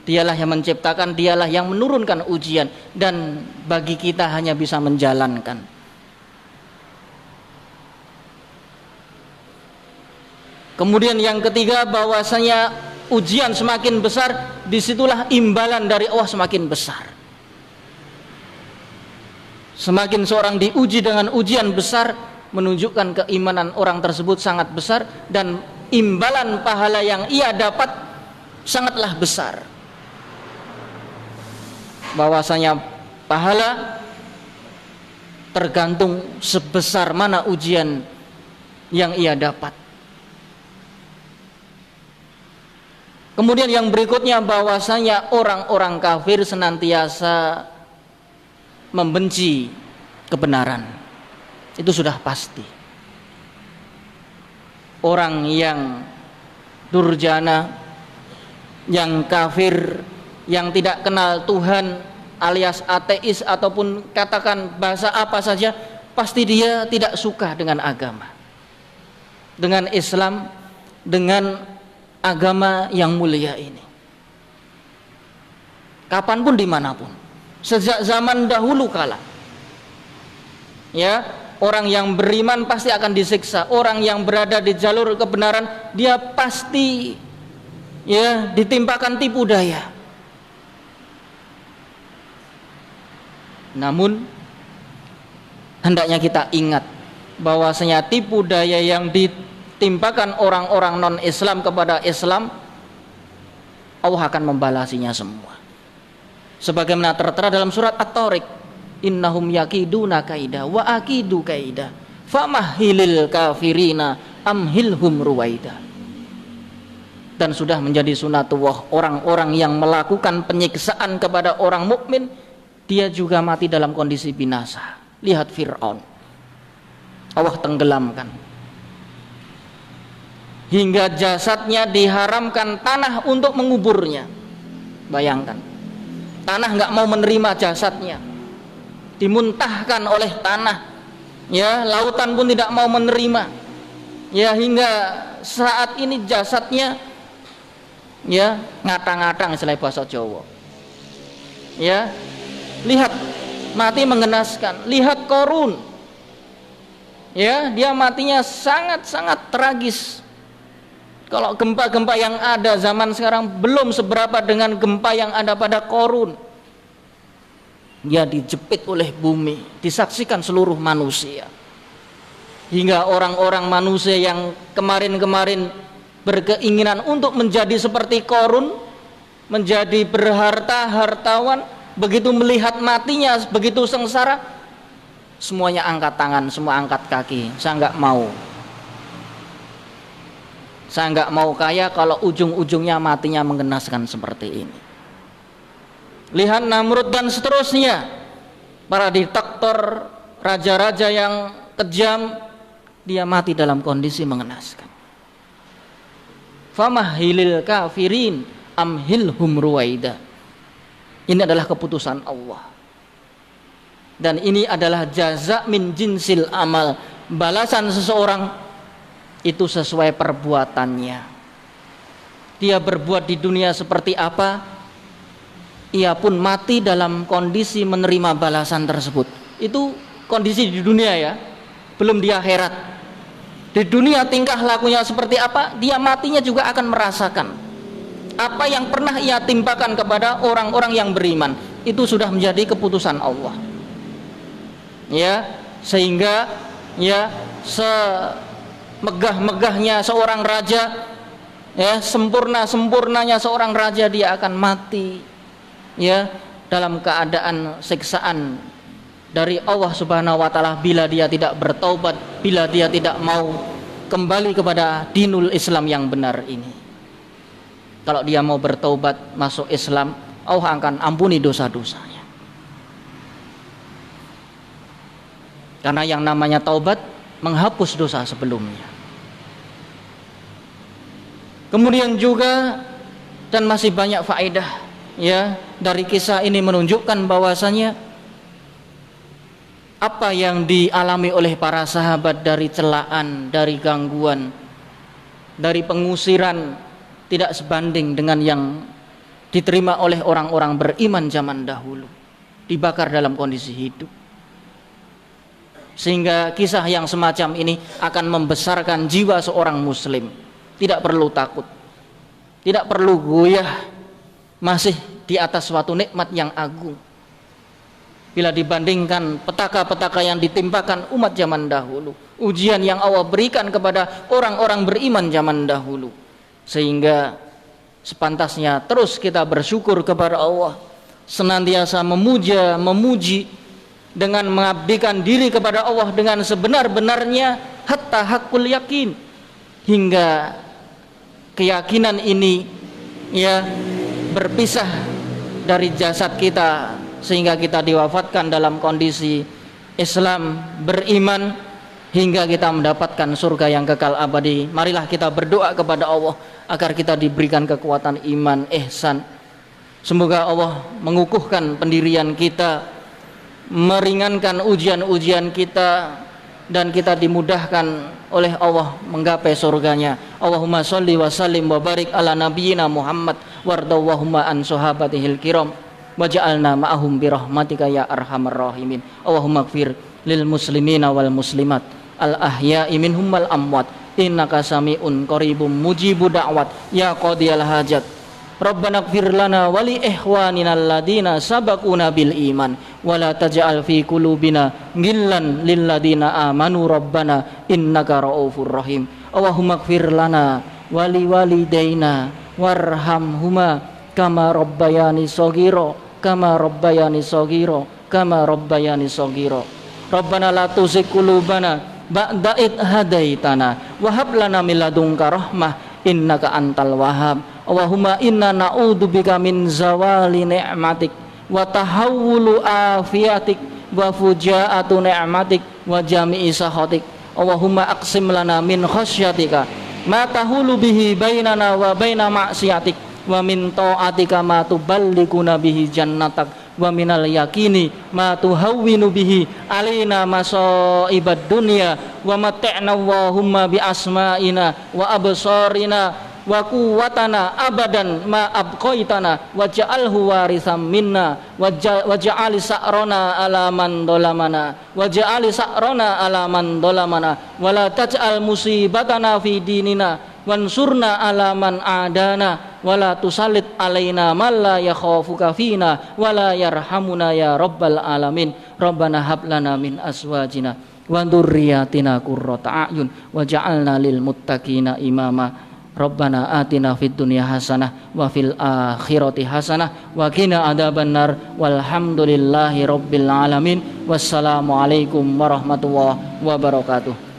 Dialah yang menciptakan, dialah yang menurunkan ujian, dan bagi kita hanya bisa menjalankan. Kemudian yang ketiga, bahwasanya ujian semakin besar, disitulah imbalan dari Allah semakin besar. Semakin seorang diuji dengan ujian besar, menunjukkan keimanan orang tersebut sangat besar, dan imbalan pahala yang ia dapat sangatlah besar. Bahwasanya pahala tergantung sebesar mana ujian yang ia dapat. Kemudian yang berikutnya, bahwasanya orang-orang kafir senantiasa membenci kebenaran. Itu sudah pasti. Orang yang durjana, yang kafir, yang tidak kenal Tuhan, alias ateis ataupun katakan bahasa apa saja, pasti dia tidak suka dengan agama, dengan Islam, dengan agama yang mulia ini. Kapanpun, dimanapun, sejak zaman dahulu kala, orang yang beriman pasti akan disiksa. Orang yang berada di jalur kebenaran, dia pasti ditimpakan tipu daya. Namun hendaknya kita ingat bahwasanya tipu daya yang ditimpakan orang-orang non-Islam kepada Islam, Allah akan membalasinya semua. Sebagaimana tertera dalam surat At-Tariq, innahum yakiduna kaida wa akidu kaida famahilil kafirina amhilhum ruwaida. Dan sudah menjadi sunatullah, orang-orang yang melakukan penyiksaan kepada orang mukmin, dia juga mati dalam kondisi binasa. Lihat Fir'aun, Allah tenggelamkan hingga jasadnya diharamkan tanah untuk menguburnya. Bayangkan, tanah nggak mau menerima jasadnya, dimuntahkan oleh tanah, lautan pun tidak mau menerima, hingga saat ini jasadnya ya, ngatang-ngatang istilah bahasa Jawa. Ya, lihat mati mengenaskan. Lihat Korun, ya, dia matinya sangat-sangat tragis. Kalau gempa-gempa yang ada zaman sekarang belum seberapa dengan gempa yang ada pada Korun. Dia dijepit oleh bumi, disaksikan seluruh manusia. Hingga orang-orang manusia yang kemarin-kemarin berkeinginan untuk menjadi seperti Korun, menjadi berharta, hartawan, begitu melihat matinya begitu sengsara, semuanya angkat tangan, semua angkat kaki. Saya nggak mau. Saya nggak mau kaya kalau ujung-ujungnya matinya mengenaskan seperti ini. Lihat Namrud dan seterusnya, para diktator, raja-raja yang kejam, dia mati dalam kondisi mengenaskan. Famahilil kafirin amhilhum ruwaida. Ini adalah keputusan Allah. Dan ini adalah jaza min jinsil amal. Balasan seseorang itu sesuai perbuatannya. Dia berbuat di dunia seperti apa, ia pun mati dalam kondisi menerima balasan tersebut. Itu kondisi di dunia ya, belum di akhirat. Di dunia tingkah lakunya seperti apa, dia matinya juga akan merasakan apa yang pernah ia timpakan kepada orang-orang yang beriman. Itu sudah menjadi keputusan Allah. Ya, sehingga ya megah-megahnya seorang raja, ya, sempurnanya seorang raja, dia akan mati ya dalam keadaan siksaan dari Allah Subhanahu wa taala bila dia tidak bertaubat, bila dia tidak mau kembali kepada dinul Islam yang benar ini. Kalau dia mau bertaubat masuk Islam, Allah akan ampuni dosa-dosanya. Karena yang namanya taubat menghapus dosa sebelumnya. Kemudian juga, dan masih banyak faedah ya dari kisah ini menunjukkan bahwasanya apa yang dialami oleh para sahabat dari celaan, dari gangguan, dari pengusiran tidak sebanding dengan yang diterima oleh orang-orang beriman zaman dahulu, dibakar dalam kondisi hidup. Sehingga kisah yang semacam ini akan membesarkan jiwa seorang muslim. Tidak perlu takut, tidak perlu goyah, masih di atas suatu nikmat yang agung bila dibandingkan petaka-petaka yang ditimpakan umat zaman dahulu, ujian yang Allah berikan kepada orang-orang beriman zaman dahulu. Sehingga sepantasnya terus kita bersyukur kepada Allah, senantiasa memuji dengan mengabdikan diri kepada Allah dengan sebenar-benarnya hatta hakul yakin, hingga keyakinan ini ya berpisah dari jasad kita, sehingga kita diwafatkan dalam kondisi Islam, beriman, hingga kita mendapatkan surga yang kekal abadi. Marilah kita berdoa kepada Allah agar kita diberikan kekuatan iman, ihsan. Semoga Allah mengukuhkan pendirian kita, meringankan ujian-ujian kita, dan kita dimudahkan oleh Allah menggapai surganya. Allahumma sholli wa sallim wa barik ala nabiyyina Muhammad wardawahumma an sahabatihil kiram waj'alna ma'ahum birahmatika ya arhamar rahimin. Allahumma gfir lil muslimina wal muslimat al ahya'i minhum wal amwat innaka sami'un qaribum mujibu da'wat ya qadiyal hajat. Rabbana ighfir lana wa li ikhwanina alladina sabaquna bil iman wa la taj'al fi qulubina ghillan lil ladina amanu rabbana innaka raufur rahim. Allahumma ighfir lana wa li walidaina warhamhuma kama rabbayani shaghira kama rabbayani shaghira. Rabbana la tuzigh qulubana ba'da id hadaitana wa hab lana min ladunka rahmah innaka antal wahhab. Allahumma inna na'udzubika min zawali ni'matik wa tahawulu afiatik wa fujaatu ni'matik wa jami'i sahatik. Allahumma aqsim lana min khasyatika ma tahulu bihi bainana wa baina ma'siyatik wa min ta'atika ma tuballighuna bihi jannatak wa minal yakini ma tuhawwinu bihi alaina masaibad dunya wa mat'na Allahumma bi asma'ina wa absarina wa quwwatana abadan ma abqaitana waj'alhu warisam minna waj'al sa'rona ala man dolamana waj'al sa'rona ala man dolamana wala taj'al musibatana fi dinina wansurna ala man adana wala tusallit alaina man la yakhafuka fina wala yarhamuna ya rabbal alamin rabbana hab lana min azwajina wa dzurriyyatina qurrata a'yun waj'alna lil muttaqina imama rabbana atina fid dunya hasanah wa fil akhirati hasanah wa qina adzabannar walhamdulillahi rabbil alamin wassalamu alaikum warahmatullahi wabarakatuh.